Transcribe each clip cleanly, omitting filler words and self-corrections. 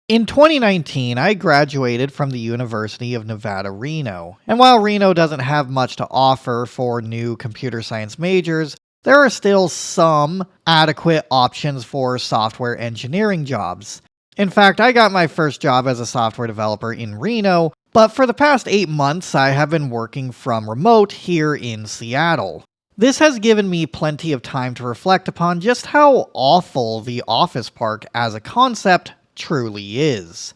In 2019, I graduated from the University of Nevada, Reno. And while Reno doesn't have much to offer for new computer science majors, there are still some adequate options for software engineering jobs. In fact, I got my first job as a software developer in Reno, but for the past 8 months, I have been working from remote here in Seattle. This has given me plenty of time to reflect upon just how awful the office park as a concept truly is.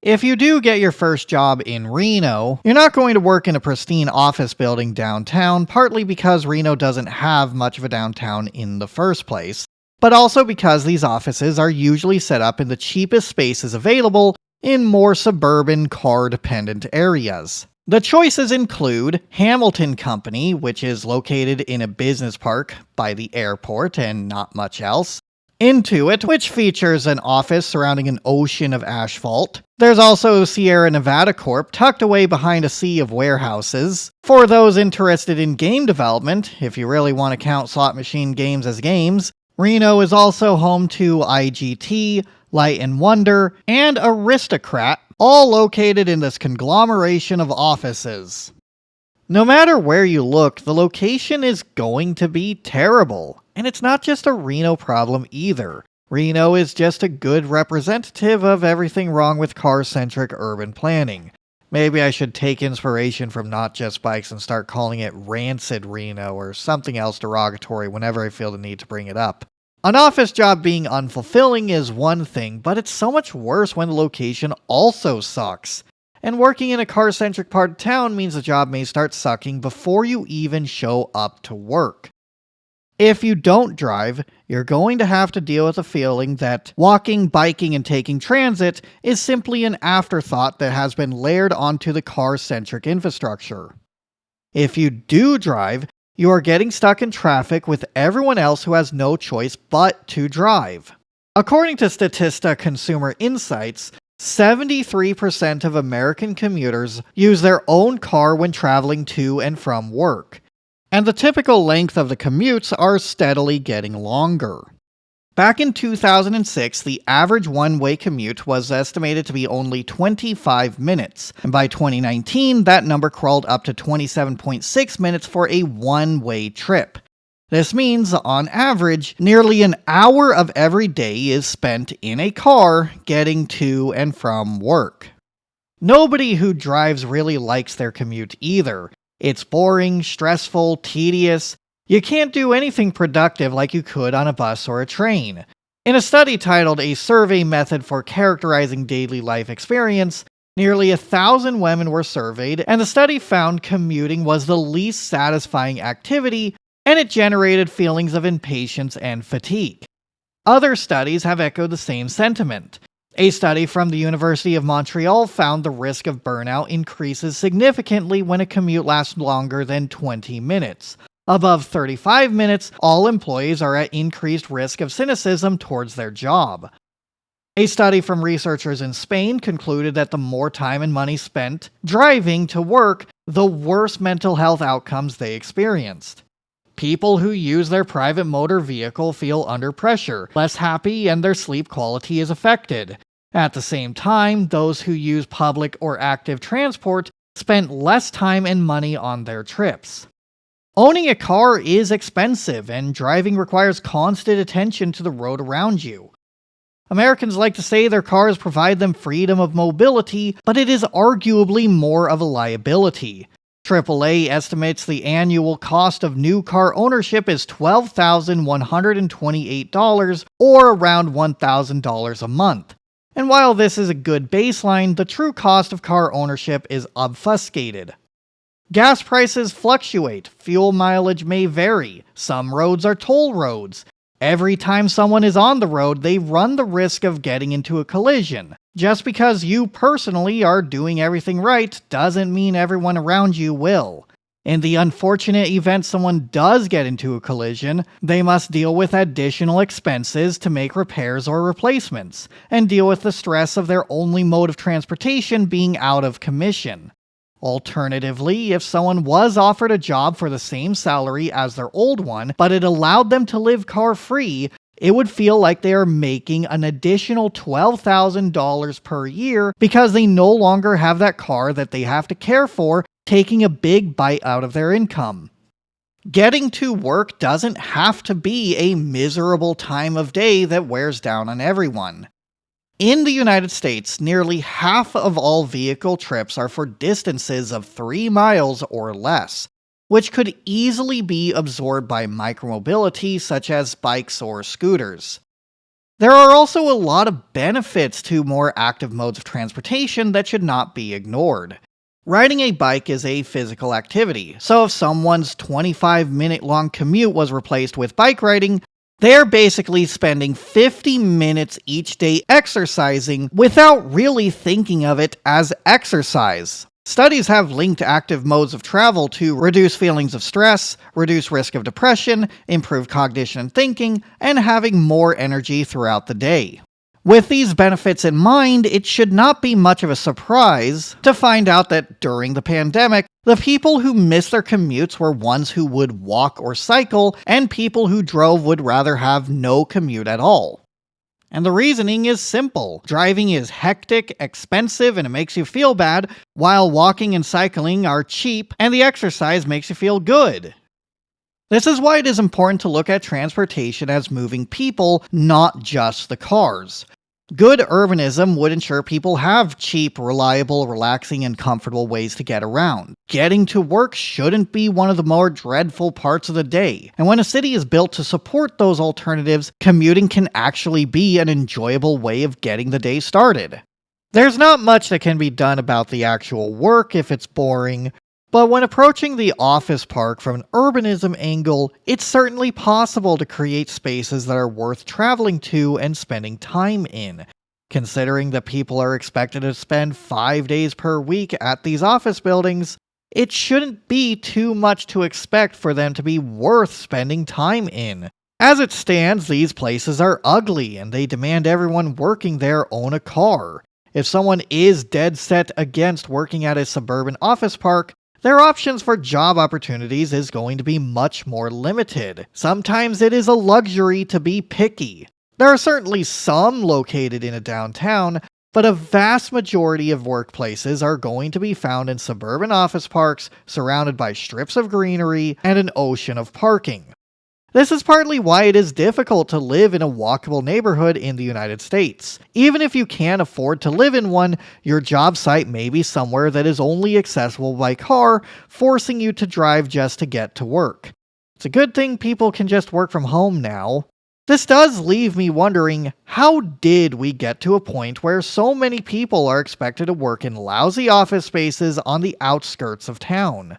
If you do get your first job in Reno, you're not going to work in a pristine office building downtown, partly because Reno doesn't have much of a downtown in the first place, but also because these offices are usually set up in the cheapest spaces available in more suburban, car-dependent areas. The choices include Hamilton Company, which is located in a business park by the airport and not much else. Intuit, which features an office surrounding an ocean of asphalt. There's also Sierra Nevada Corp, tucked away behind a sea of warehouses. For those interested in game development, if you really want to count slot machine games as games, Reno is also home to IGT, Light & Wonder, and Aristocrat, all located in this conglomeration of offices. No matter where you look, the location is going to be terrible. And it's not just a Reno problem either. Reno is just a good representative of everything wrong with car-centric urban planning. Maybe I should take inspiration from Not Just Bikes and start calling it Rancid Reno or something else derogatory whenever I feel the need to bring it up. An office job being unfulfilling is one thing, but it's so much worse when the location also sucks. And working in a car-centric part of town means the job may start sucking before you even show up to work. If you don't drive, you're going to have to deal with the feeling that walking, biking, and taking transit is simply an afterthought that has been layered onto the car-centric infrastructure. If you do drive, you are getting stuck in traffic with everyone else who has no choice but to drive. According to Statista Consumer Insights, 73% of American commuters use their own car when traveling to and from work. And the typical length of the commutes are steadily getting longer. Back in 2006, the average one-way commute was estimated to be only 25 minutes, and by 2019, that number crawled up to 27.6 minutes for a one-way trip. This means, on average, nearly an hour of every day is spent in a car getting to and from work. Nobody who drives really likes their commute either. It's boring, stressful, tedious. You can't do anything productive like you could on a bus or a train. In a study titled A Survey Method for Characterizing Daily Life Experience, nearly 1,000 women were surveyed, and the study found commuting was the least satisfying activity, and it generated feelings of impatience and fatigue. Other studies have echoed the same sentiment. A study from the University of Montreal found the risk of burnout increases significantly when a commute lasts longer than 20 minutes. Above 35 minutes, all employees are at increased risk of cynicism towards their job. A study from researchers in Spain concluded that the more time and money spent driving to work, the worse mental health outcomes they experienced. People who use their private motor vehicle feel under pressure, less happy, and their sleep quality is affected. At the same time, those who use public or active transport spent less time and money on their trips. Owning a car is expensive, and driving requires constant attention to the road around you. Americans like to say their cars provide them freedom of mobility, but it is arguably more of a liability. AAA estimates the annual cost of new car ownership is $12,128, or around $1,000 a month. And while this is a good baseline, the true cost of car ownership is obfuscated. Gas prices fluctuate, fuel mileage may vary, some roads are toll roads. Every time someone is on the road, they run the risk of getting into a collision. Just because you personally are doing everything right doesn't mean everyone around you will. In the unfortunate event someone does get into a collision, they must deal with additional expenses to make repairs or replacements, and deal with the stress of their only mode of transportation being out of commission. Alternatively, if someone was offered a job for the same salary as their old one, but it allowed them to live car-free, it would feel like they are making an additional $12,000 per year because they no longer have that car that they have to care for, taking a big bite out of their income. Getting to work doesn't have to be a miserable time of day that wears down on everyone. In the United States, nearly half of all vehicle trips are for distances of 3 miles or less, which could easily be absorbed by micromobility such as bikes or scooters. There are also a lot of benefits to more active modes of transportation that should not be ignored. Riding a bike is a physical activity, so if someone's 25-minute-long commute was replaced with bike riding, they're basically spending 50 minutes each day exercising without really thinking of it as exercise. Studies have linked active modes of travel to reduce feelings of stress, reduce risk of depression, improve cognition and thinking, and having more energy throughout the day. With these benefits in mind, it should not be much of a surprise to find out that during the pandemic, the people who missed their commutes were ones who would walk or cycle, and people who drove would rather have no commute at all. And the reasoning is simple. Driving is hectic, expensive, and it makes you feel bad, while walking and cycling are cheap, and the exercise makes you feel good. This is why it is important to look at transportation as moving people, not just the cars. Good urbanism would ensure people have cheap, reliable, relaxing, and comfortable ways to get around. Getting to work shouldn't be one of the more dreadful parts of the day, and when a city is built to support those alternatives, commuting can actually be an enjoyable way of getting the day started. There's not much that can be done about the actual work if it's boring, but when approaching the office park from an urbanism angle, it's certainly possible to create spaces that are worth traveling to and spending time in. Considering that people are expected to spend 5 days per week at these office buildings, it shouldn't be too much to expect for them to be worth spending time in. As it stands, these places are ugly and they demand everyone working there own a car. If someone is dead set against working at a suburban office park, their options for job opportunities is going to be much more limited. Sometimes it is a luxury to be picky. There are certainly some located in a downtown, but a vast majority of workplaces are going to be found in suburban office parks surrounded by strips of greenery and an ocean of parking. This is partly why it is difficult to live in a walkable neighborhood in the United States. Even if you can't afford to live in one, your job site may be somewhere that is only accessible by car, forcing you to drive just to get to work. It's a good thing people can just work from home now. This does leave me wondering, how did we get to a point where so many people are expected to work in lousy office spaces on the outskirts of town?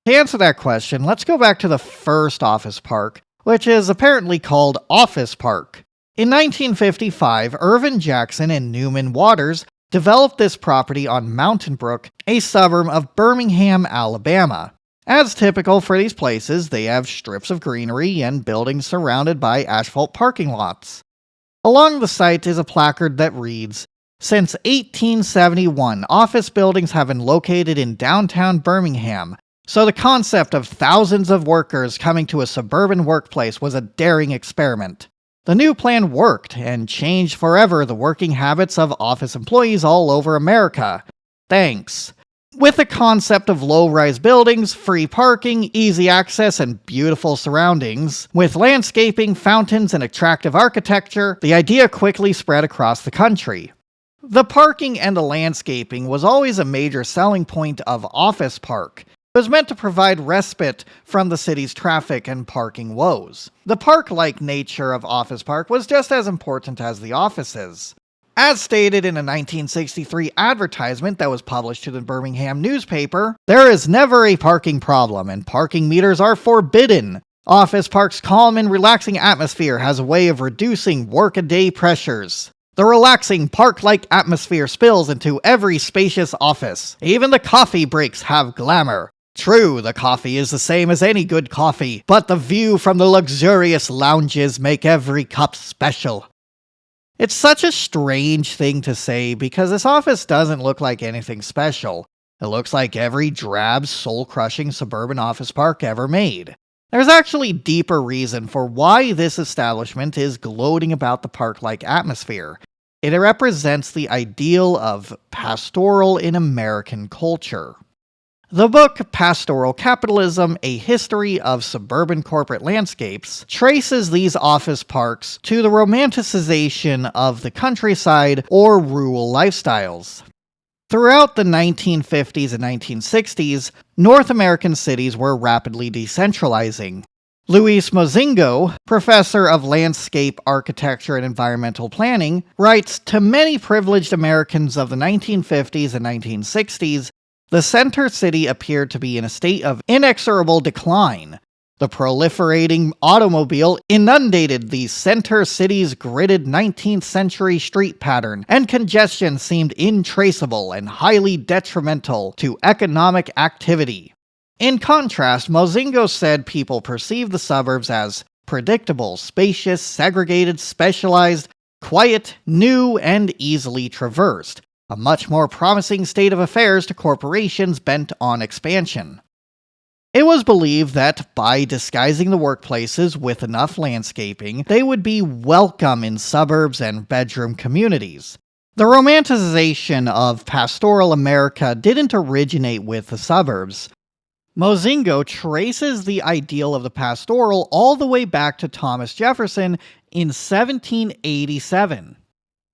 To answer that question, let's go back to the first office park, which is apparently called Office Park. In 1955, Irvin Jackson and Newman Waters developed this property on Mountain Brook, a suburb of Birmingham, Alabama. As typical for these places, they have strips of greenery and buildings surrounded by asphalt parking lots. Along the site is a placard that reads, "Since 1871, office buildings have been located in downtown Birmingham. So the concept of thousands of workers coming to a suburban workplace was a daring experiment. The new plan worked and changed forever the working habits of office employees all over America. Thanks." With the concept of low-rise buildings, free parking, easy access, and beautiful surroundings, with landscaping, fountains, and attractive architecture, the idea quickly spread across the country. The parking and the landscaping was always a major selling point of Office Park. It was meant to provide respite from the city's traffic and parking woes. The park-like nature of Office Park was just as important as the offices. As stated in a 1963 advertisement that was published to the Birmingham newspaper, there is never a parking problem and parking meters are forbidden. Office Park's calm and relaxing atmosphere has a way of reducing workaday pressures. The relaxing park-like atmosphere spills into every spacious office. Even the coffee breaks have glamour. True, the coffee is the same as any good coffee, but the view from the luxurious lounges make every cup special. It's such a strange thing to say because this office doesn't look like anything special. It looks like every drab, soul-crushing suburban office park ever made. There's actually deeper reason for why this establishment is gloating about the park-like atmosphere. It represents the ideal of pastoral in American culture. The book Pastoral Capitalism, A History of Suburban Corporate Landscapes traces these office parks to the romanticization of the countryside or rural lifestyles. Throughout the 1950s and 1960s, North American cities were rapidly decentralizing. Luis Mozingo, professor of landscape architecture and environmental planning, writes, "To many privileged Americans of the 1950s and 1960s, the center city appeared to be in a state of inexorable decline. The proliferating automobile inundated the center city's gridded 19th century street pattern, and congestion seemed intraceable and highly detrimental to economic activity." In contrast, Mozingo said people perceived the suburbs as predictable, spacious, segregated, specialized, quiet, new, and easily traversed, a much more promising state of affairs to corporations bent on expansion. It was believed that by disguising the workplaces with enough landscaping, they would be welcome in suburbs and bedroom communities. The romanticization of pastoral America didn't originate with the suburbs. Mozingo traces the ideal of the pastoral all the way back to Thomas Jefferson in 1787.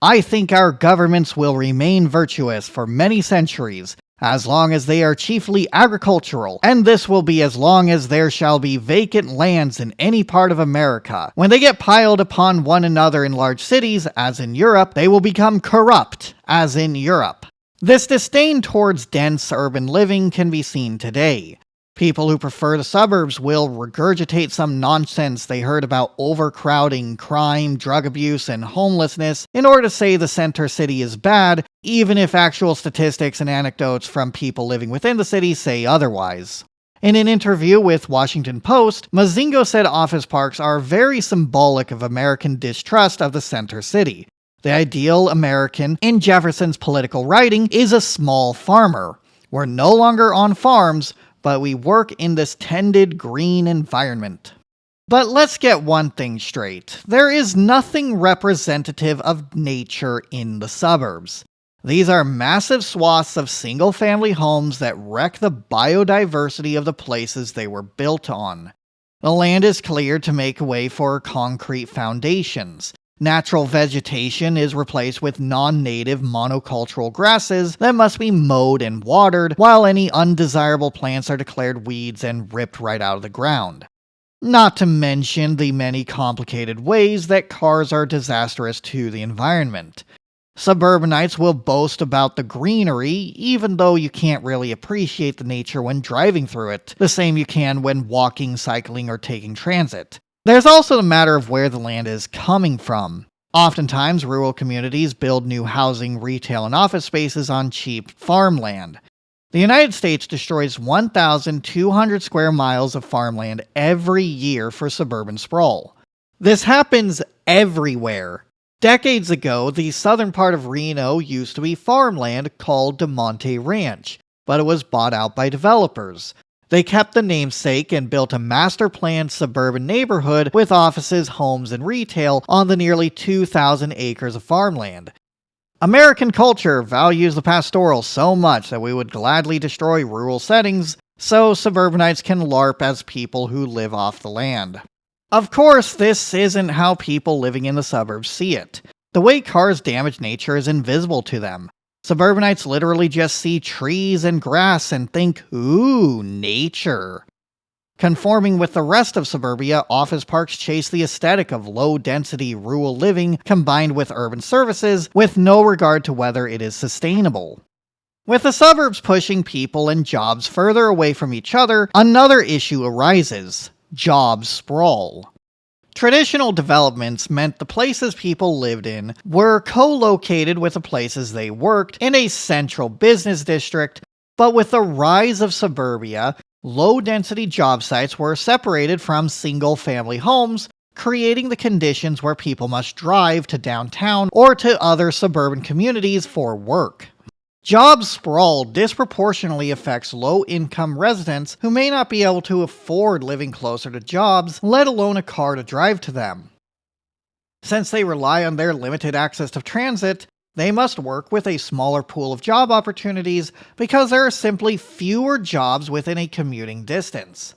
"I think our governments will remain virtuous for many centuries, as long as they are chiefly agricultural, and this will be as long as there shall be vacant lands in any part of America. When they get piled upon one another in large cities, as in Europe, they will become corrupt, as in Europe." This disdain towards dense urban living can be seen today. People who prefer the suburbs will regurgitate some nonsense they heard about overcrowding, crime, drug abuse, and homelessness in order to say the center city is bad, even if actual statistics and anecdotes from people living within the city say otherwise. In an interview with Washington Post, Mozingo said office parks are very symbolic of American distrust of the center city. The ideal American in Jefferson's political writing is a small farmer. We're no longer on farms, but we work in this tended green environment. But let's get one thing straight. There is nothing representative of nature in the suburbs. These are massive swaths of single-family homes that wreck the biodiversity of the places they were built on. The land is cleared to make way for concrete foundations. Natural vegetation is replaced with non-native monocultural grasses that must be mowed and watered, while any undesirable plants are declared weeds and ripped right out of the ground. Not to mention the many complicated ways that cars are disastrous to the environment. Suburbanites will boast about the greenery, even though you can't really appreciate the nature when driving through it, the same you can when walking, cycling, or taking transit. There's also the matter of where the land is coming from. Oftentimes, rural communities build new housing, retail, and office spaces on cheap farmland. The United States destroys 1,200 square miles of farmland every year for suburban sprawl. This happens everywhere. Decades ago, the southern part of Reno used to be farmland called De Monte Ranch, but it was bought out by developers. They kept the namesake and built a master-planned suburban neighborhood with offices, homes, and retail on the nearly 2,000 acres of farmland. American culture values the pastoral so much that we would gladly destroy rural settings so suburbanites can LARP as people who live off the land. Of course, this isn't how people living in the suburbs see it. The way cars damage nature is invisible to them. Suburbanites literally just see trees and grass and think, ooh, nature. Conforming with the rest of suburbia, office parks chase the aesthetic of low-density rural living combined with urban services with no regard to whether it is sustainable. With the suburbs pushing people and jobs further away from each other, another issue arises: job sprawl. Traditional developments meant the places people lived in were co-located with the places they worked in a central business district, but with the rise of suburbia, low-density job sites were separated from single-family homes, creating the conditions where people must drive to downtown or to other suburban communities for work. Job sprawl disproportionately affects low-income residents who may not be able to afford living closer to jobs, let alone a car to drive to them. Since they rely on their limited access to transit, they must work with a smaller pool of job opportunities because there are simply fewer jobs within a commuting distance.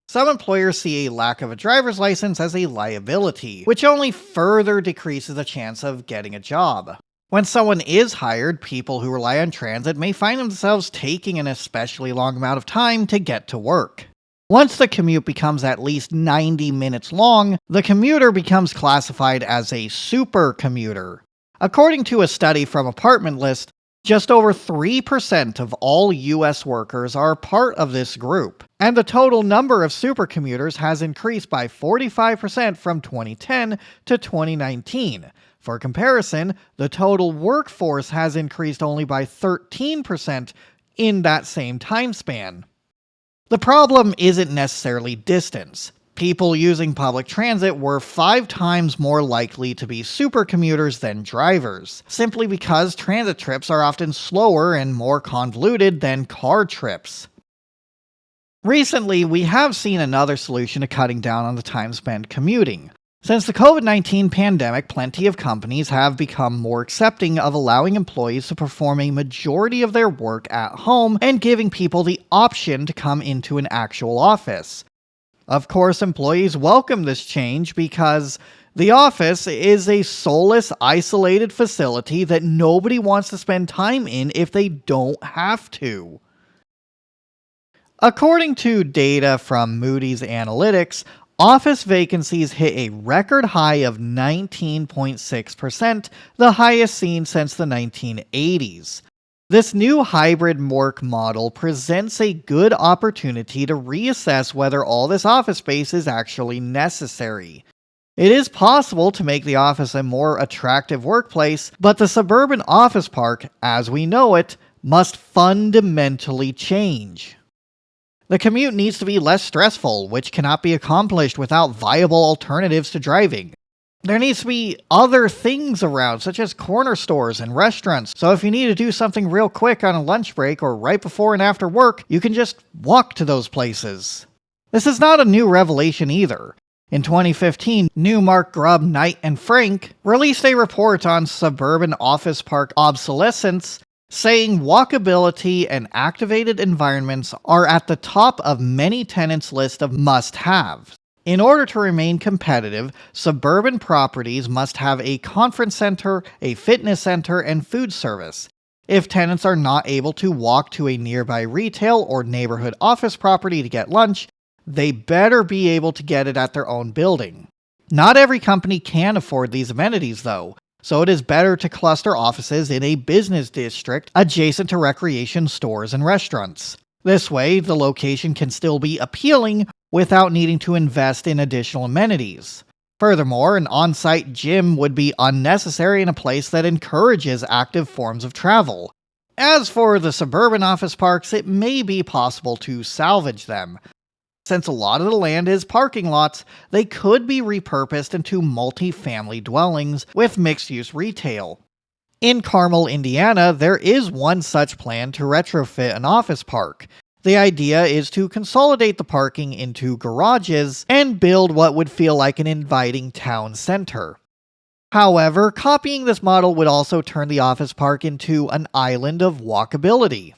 Some employers see a lack of a driver's license as a liability, which only further decreases the chance of getting a job. When someone is hired, people who rely on transit may find themselves taking an especially long amount of time to get to work. Once the commute becomes at least 90 minutes long, the commuter becomes classified as a super commuter. According to a study from Apartment List, just over 3% of all US workers are part of this group, and the total number of supercommuters has increased by 45% from 2010 to 2019. For comparison, the total workforce has increased only by 13% in that same time span. The problem isn't necessarily distance. People using public transit were 5 times more likely to be supercommuters than drivers, simply because transit trips are often slower and more convoluted than car trips. Recently, we have seen another solution to cutting down on the time spent commuting. Since the COVID-19 pandemic, plenty of companies have become more accepting of allowing employees to perform a majority of their work at home and giving people the option to come into an actual office. Of course, employees welcome this change because the office is a soulless, isolated facility that nobody wants to spend time in if they don't have to. According to data from Moody's Analytics, office vacancies hit a record high of 19.6%, the highest seen since the 1980s. This new hybrid work model presents a good opportunity to reassess whether all this office space is actually necessary. It is possible to make the office a more attractive workplace, but the suburban office park, as we know it, must fundamentally change. The commute needs to be less stressful, which cannot be accomplished without viable alternatives to driving. There needs to be other things around, such as corner stores and restaurants, so if you need to do something real quick on a lunch break or right before and after work, you can just walk to those places. This is not a new revelation either. In 2015, Newmark, Grubb, Knight, and Frank released a report on suburban office park obsolescence, saying walkability and activated environments are at the top of many tenants' list of must-haves. In order to remain competitive, suburban properties must have a conference center, a fitness center, and food service. If tenants are not able to walk to a nearby retail or neighborhood office property to get lunch, they better be able to get it at their own building. Not every company can afford these amenities, though, so it is better to cluster offices in a business district adjacent to recreation stores and restaurants. This way, the location can still be appealing without needing to invest in additional amenities. Furthermore, an on-site gym would be unnecessary in a place that encourages active forms of travel. As for the suburban office parks, it may be possible to salvage them. Since a lot of the land is parking lots, they could be repurposed into multi-family dwellings with mixed-use retail. In Carmel, Indiana, there is one such plan to retrofit an office park. The idea is to consolidate the parking into garages and build what would feel like an inviting town center. However, copying this model would also turn the office park into an island of walkability.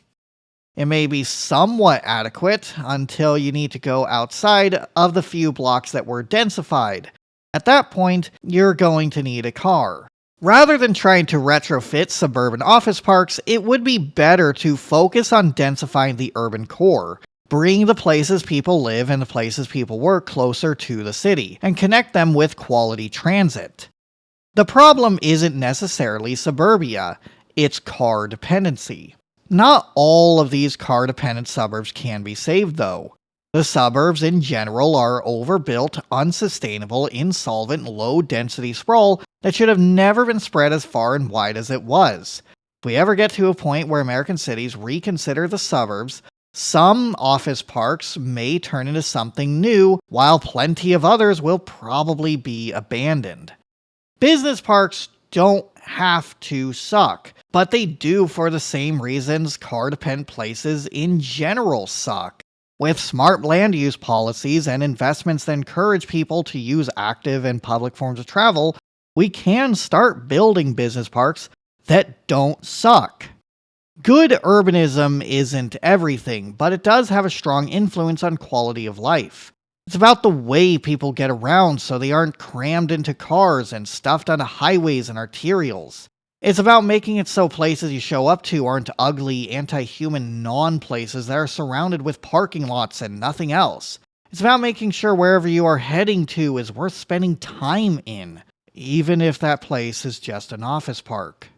It may be somewhat adequate until you need to go outside of the few blocks that were densified. At that point, you're going to need a car. Rather than trying to retrofit suburban office parks, it would be better to focus on densifying the urban core, bring the places people live and the places people work closer to the city, and connect them with quality transit. The problem isn't necessarily suburbia, it's car dependency. Not all of these car-dependent suburbs can be saved, though. The suburbs in general are overbuilt, unsustainable, insolvent, low-density sprawl that should have never been spread as far and wide as it was. If we ever get to a point where American cities reconsider the suburbs, some office parks may turn into something new, while plenty of others will probably be abandoned. Business parks don't have to suck. but they do for the same reasons car-dependent places in general suck. With smart land use policies and investments that encourage people to use active and public forms of travel, we can start building business parks that don't suck. Good urbanism isn't everything, but it does have a strong influence on quality of life. It's about the way people get around so they aren't crammed into cars and stuffed onto highways and arterials. It's about making it so places you show up to aren't ugly, anti-human non-places that are surrounded with parking lots and nothing else. It's about making sure wherever you are heading to is worth spending time in, even if that place is just an office park.